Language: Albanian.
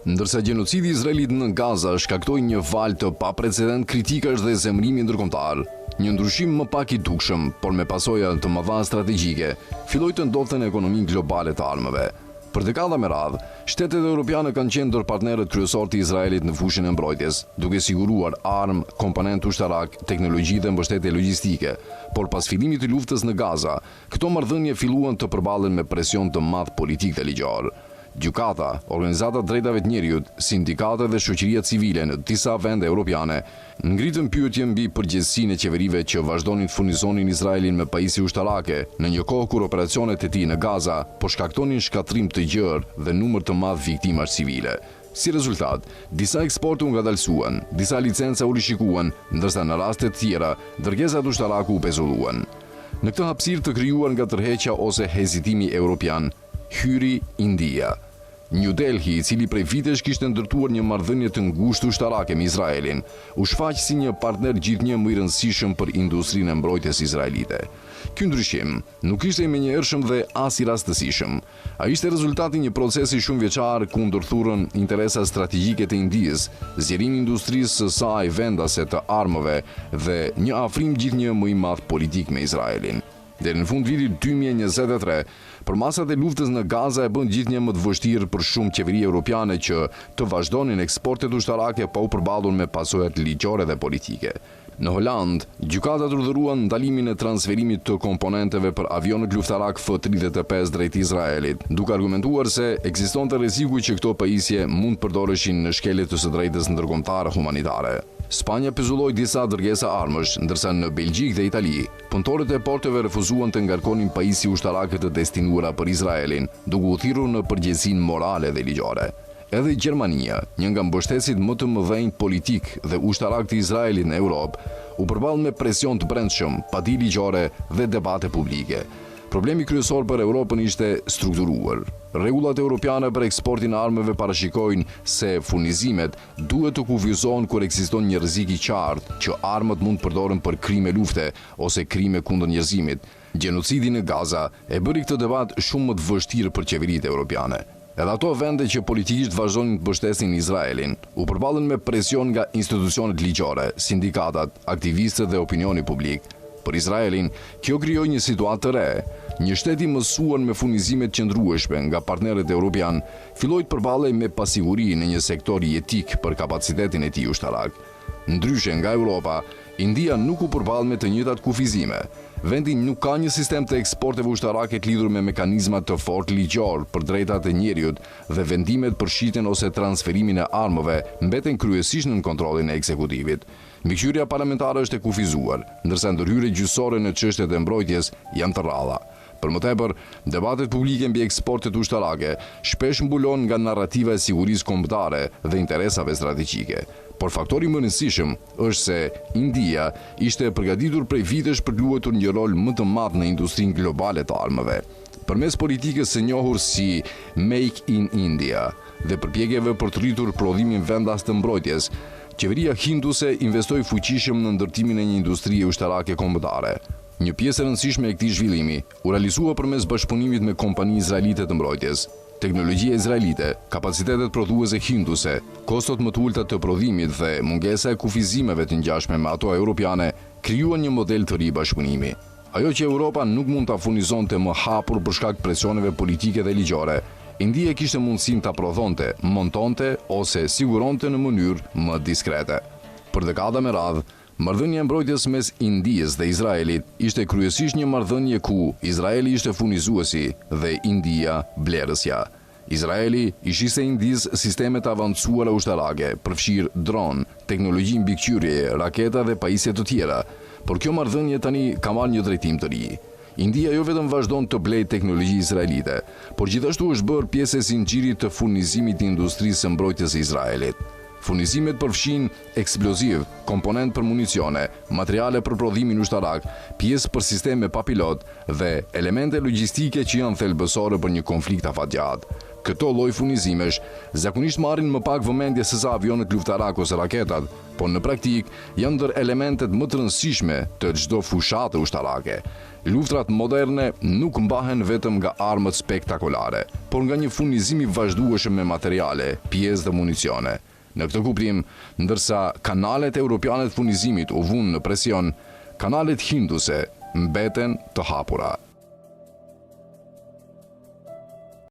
Ndërsa gjenocidi izraelit në Gaza shkaktoi një valë të paprecedent kritikash dhe zemrimi ndërkombëtar, një ndryshim më pak i dukshëm, por me pasoja të mëdha strategjike, filloi të ndodhte në ekonominë globale të armëve. Për dekada me radhë, shtetet europiane kanë qenë ndër partnerët kryesor të Izraelit në fushën e mbrojtjes, duke siguruar armë, komponent ushtarak, teknologji dhe mbështetje logjistike. Por pas fillimit të luftës në Gaza, këto marrëdhënie filluan të përballen me presion të madh politik dhe ligjor. Gjykata, organizata drejtave të njerëzit, sindikate dhe shoqëria civile në disa vende europiane ngritën pyetje mbi përgjegjësinë e qeverive që vazhdonin të furnizonin Izraelin me pajisje ushtarake në një kohë kur operacionet e tij në Gaza po shkaktonin shkatërrim të gjerë dhe numër të madh viktimash civile. Si rezultat, disa eksporte u ngadalsuan, disa licenca u rishikuan, ndërsa në raste të tjera dërgesat ushtarake u pezulluan. Në këtë hapësirë të krijuar nga tërheqja ose hezitimi europian, hyri India. New Delhi, i cili prej vitesh kishte ndërtuar një marrëdhënie të ngushtë ushtarake me Izraelin, u shfaq si një partner gjithnjë më i rëndësishëm për industrinë e mbrojtjes izraelite. Ky ndryshim nuk ishte i menjëhershëm dhe as i rastësishëm. Ai ishte rezultati një procesi shumë vjeçar ku ndërthurën interesa strategjike të Indisë, zgjerimi i industrisë së saj vendase të armëve dhe një afrim gjithnjë më i madh politik me Izraelin. Deri në fund vitit 2023, përmasat e luftës në Gaza e bën gjithnjë më të vështirë për shumë qeveri europiane që të vazhdonin eksportet ushtarake pa u përballur me pasojat ligjore dhe politike. Në Holand, gjykata urdhëruan ndalimin e transferimit të komponenteve për avionët luftarak F-35 drejt Izraelit, duke argumentuar se ekzistonte rreziku që këto pajisje mund përdoreshin në shkelje të së drejtës ndërkombëtare humanitare. Spanja pezulloi disa dërgesa armësh, ndërsa në Belgjik dhe Itali, punëtorët e porteve refuzuan të ngarkonin pajisje ushtarake të destinuara për Izraelin, duke u thirrur në përgjegjësinë morale dhe ligjore. Edhe Gjermania, një nga mbështetësit më të mëdhenj politik dhe ushtarak të Izraelit në Europë, u përball me presion të brendshëm, padi ligjore dhe debate publike. Problemi kryesor për Europën ishte strukturuar. Rregullat europiane për eksportin e armëve parashikojnë se furnizimet duhet të kufizohen kur ekziston një rrezik i qartë që armët mund të përdoren për krime lufte ose krime kundër njerëzimit. Gjenocidi në Gaza e bëri këtë debat shumë më të vështirë për qeveritë europiane. Edhe ato vende që politikisht vazhdonin të mbështesin Izraelin, u përballën me presion nga institucionet ligjore, sindikatat, aktivistët dhe opinioni publik. Për Izraelin, kjo krijoi një situatë të re. Një shtet i mësuar me furnizimet qëndrueshme nga partnerët europian, filloi të përballej me pasiguri në një sektor jetik për kapacitetin e tij ushtarak. Ndryshe nga Europa, India nuk u përball me të njëjtat kufizime. Vendi nuk ka një sistem të eksporteve ushtarake të lidhur me mekanizma të fortë ligjor për drejtat e njerëzit dhe vendimet për shitjen ose transferimin e armëve mbeten kryesisht në kontrollin e ekzekutivit. Mbikëqyrja parlamentare është e kufizuar, ndërsa ndërhyrjet gjyqësore në çështjet e mbrojtjes janë të rralla. Për më tepër, debatet publike mbi eksportet ushtarake shpesh mbulon nga narrativa e sigurisë kombëtare dhe interesave strategjike. Por faktori më rëndësishëm është se India ishte përgatitur prej vitesh për luajtur një rol më të madh në industrinë globale të armëve. Përmes politikës së njohur si Make in India dhe përpjekjeve për të rritur prodhimin vendas të mbrojtjes, qeveria hinduse investoi fuqishëm në ndërtimin e një industrie ushtarake kombëtare. Një pjesë e rëndësishme e këtij zhvillimi u realizua përmes bashkëpunimit me kompani izraelite të mbrojtjes. Teknologjia izraelite, kapacitetet prodhuese hinduse, kostot më të ulta të prodhimit dhe mungesa e kufizimeve të ngjashme me ato europiane krijuan një model të ri bashkëpunimi. Ajo që Europa nuk mund ta furnizonte më hapur për shkak presioneve politike dhe ligjore, India kishte mundësinë ta prodhonte, montonte ose siguronte në mënyrë më diskrete. Për dekada me radhë, marrëdhënia e mbrojtjes mes Indisë dhe Izraelit ishte kryesisht një marrëdhënie ku Izraeli ishte furnizuesi dhe India blerësja. Izraeli i shiste Indisë sisteme të avancuara ushtarake, përfshirë dron, teknologji mbikëqyrjeje, raketa dhe pajisje të tjera, por kjo marrëdhënie tani ka marrë një drejtim të ri. India jo vetëm vazhdon të blejë teknologji izraelite, por gjithashtu është bërë pjesë e zinxhirit të furnizimit të industrisë së mbrojtjes së Izraelit. Furnizimet përfshin eksploziv, komponent për municione, materiale për prodhimin ushtarak, pjesë për sisteme pa pilot dhe elemente logjistike që janë thelbësore për një konflikt afatgjat. këto lloj furnizimesh zakonisht marrin më pak vëmendje se sa avionet luftarak ose raketat, por në praktik janë ndër elementet më të rëndësishme të çdo fushate ushtarake. Luftrat moderne nuk mbahen vetëm nga armët spektakolare, por nga një furnizim i vazhdueshëm me materiale, pjesë dhe municione. Në këtë kuptim, ndërsa kanalet europiane të furnizimit u vunë në presion, kanalet hinduse mbeten të hapura.